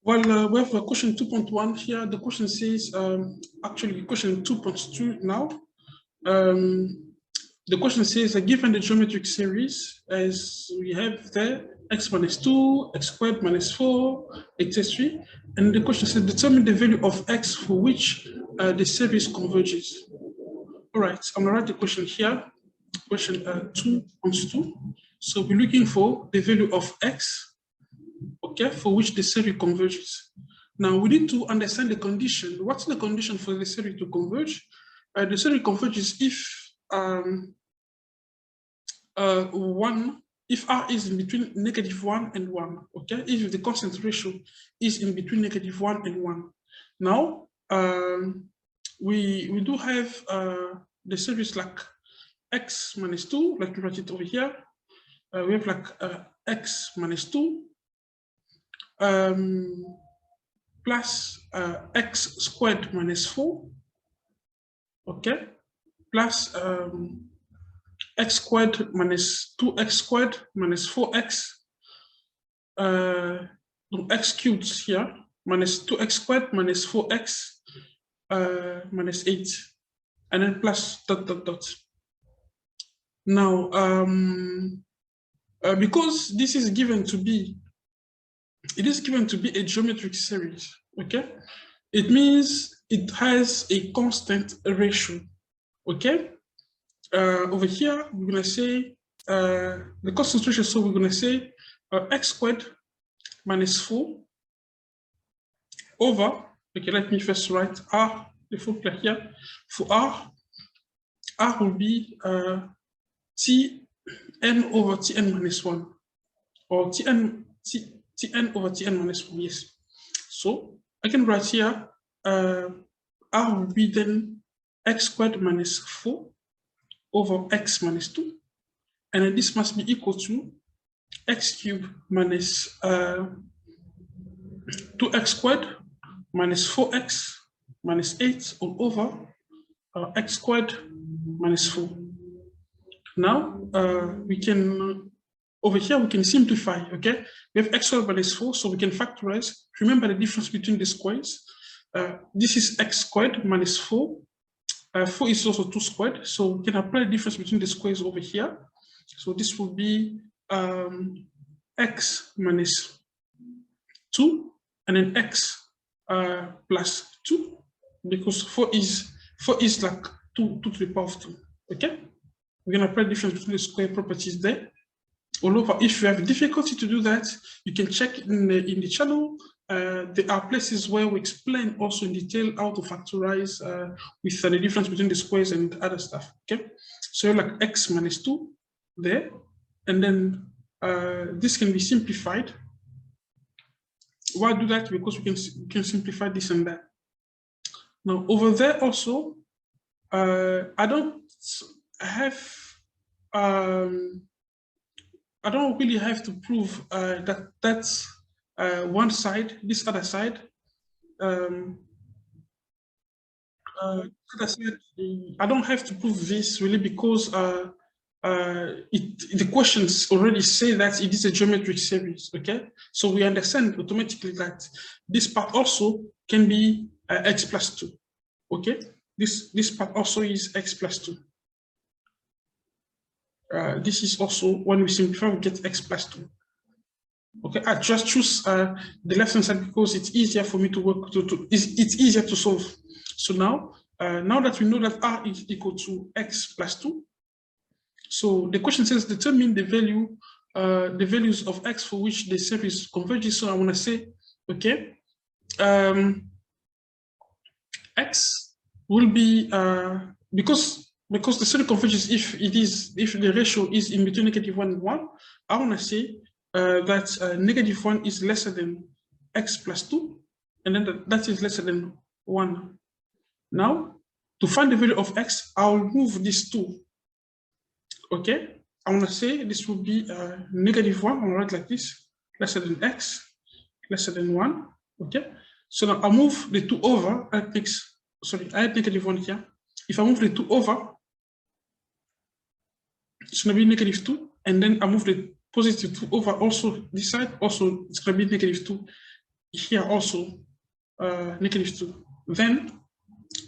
Well, we have a question 2.1 here. The question says, actually question 2.2 now. The question says, given the geometric series, as we have there, x minus 2, x squared minus 4, etc. And the question says, determine the value of x for which the series converges. All right, I'm gonna write the question here, question 2.2. So we're looking for the value of x, okay, for which the series converges. Now we need to understand the condition. What's the condition for the series to converge? The series converges if if R is in between -1 and 1, okay? If the constant ratio is in between -1 and 1. Now, we do have the series like x minus 2, like we write it over here. We have like x minus 2 plus x squared minus 4, okay? Plus x squared minus 2x squared minus 4x, x cubed here, minus 2x squared minus 4x minus 8, and then plus ... Now, because this is given to be, it is given to be a geometric series, okay? It means it has a constant ratio, okay? Over here, we're gonna say the constant ratio, so we're gonna say x squared minus 4 over, okay, let me first write R, the formula here. For R will be Tn over Tn minus 1, or Tn over Tn minus 1, yes. So I can write here, R will be then x squared minus 4 over x minus 2, and then this must be equal to x cubed minus 2x squared minus 4x minus 8 all over x squared minus 4. Now we can, over here we can simplify, okay? We have x squared minus 4, so we can factorize. Remember the difference between the squares. This is x squared minus 4. 4 is also 2 squared, so we can apply the difference between the squares over here. So this will be x minus 2, and then x plus 2, because 4 is like 2 to the power of 2, okay? We're gonna apply the difference between the square properties there. Although if you have difficulty to do that, you can check in the channel. There are places where we explain also in detail how to factorize with the difference between the squares and other stuff, okay? So like x minus 2 there, and then this can be simplified. Why do that? Because we can simplify this and that. Now over there also, I don't really have to prove that that's one side, this other side. I don't have to prove this really, because the questions already say that it is a geometric series, okay? So we understand automatically that this part also can be x plus 2, okay? This part also is x plus 2. This is also, when we simplify, we get x plus 2. Okay, I just choose the left-hand side because it's easier for me to work, it's easier to solve. So now, now that we know that R is equal to x plus 2, so the question says determine the values of x for which the series converges. So I want to say, okay, x will be, because the series converges if the ratio is in between -1 and 1, I want to say that -1 is lesser than x plus 2, and then that is lesser than 1. Now, to find the value of x, I'll move these two. Okay, I want to say this will be -1. I'll write like this, lesser than x, lesser than 1. Okay, so now I move the 2 over. I had -1 here. If I move the 2 over, it's going to be -2, and then I move the positive 2 over also this side, also it's going to be -2. here also -2. Then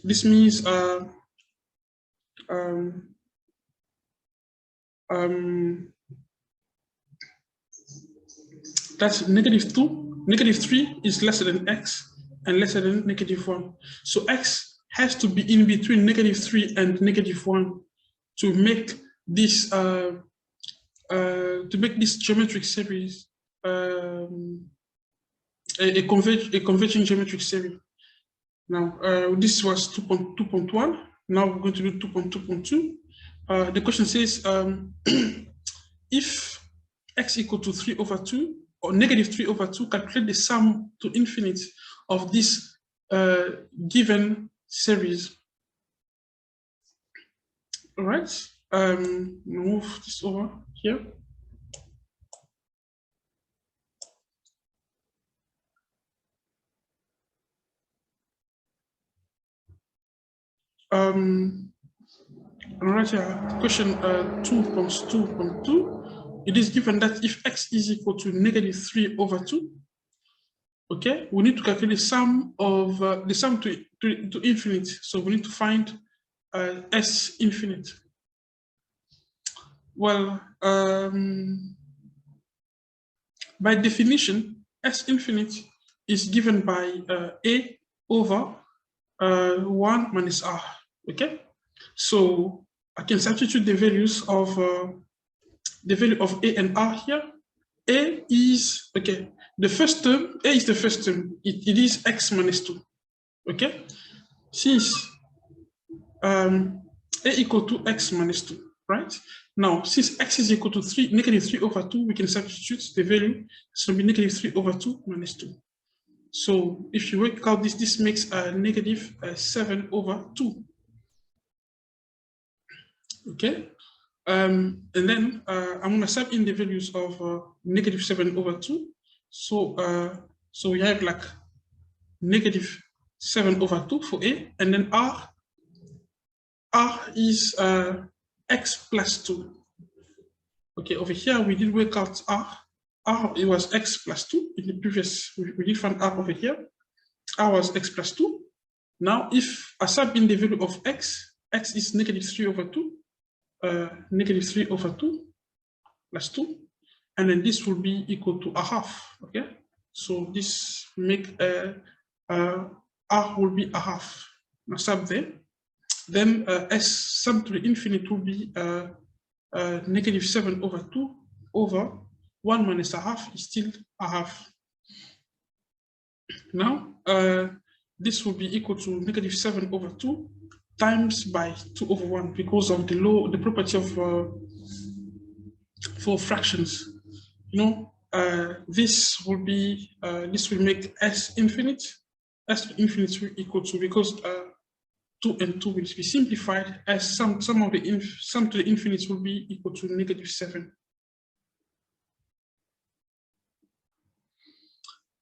this means that's -2, -3 is lesser than x and lesser than -1. So x has to be in between -3 and -1 to make this geometric series a converging geometric series. Now this was 2.2.1. Now we're going to do 2.2.2. The question says if x equal to 3/2 or -3/2, calculate the sum to infinite of this given series. All right, move this over here. All right, question 2.2.2. It is given that if x is equal to -3/2, okay, we need to calculate the sum of the sum to infinite. So we need to find S infinite. Well, by definition, S infinite is given by A over 1 minus R. Okay, so I can substitute the values of the value of A and R here. A is, okay, the first term, A is the first term, it is x minus 2, okay? Since A equal to x minus 2, right? Now, since x is equal to -3/2, we can substitute the value, so it'll be -3/2 minus 2. So if you work out this, this makes a -7/2, okay? And then I'm going to sub in the values of -7/2. So so we have like -7/2 for A, and then R is x plus 2. Okay, over here we did work out R. It was x plus 2 in the previous. We did find R over here. R was x plus 2. Now, if I sub in the value of x is -3/2. -3/2 plus 2, and then this will be equal to 1/2. Okay, so this make R will be 1/2. Now sub there, then S sum to the infinite will be -7/2 over 1 minus 1/2 is still 1/2. Now this will be equal to -7/2 times by 2/1 because of the law, the property of for fractions. You know, this will be this will make S infinite. S to infinite will equal to, because 2 and 2 will be simplified as sum to the infinite will be equal to -7.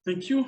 Thank you.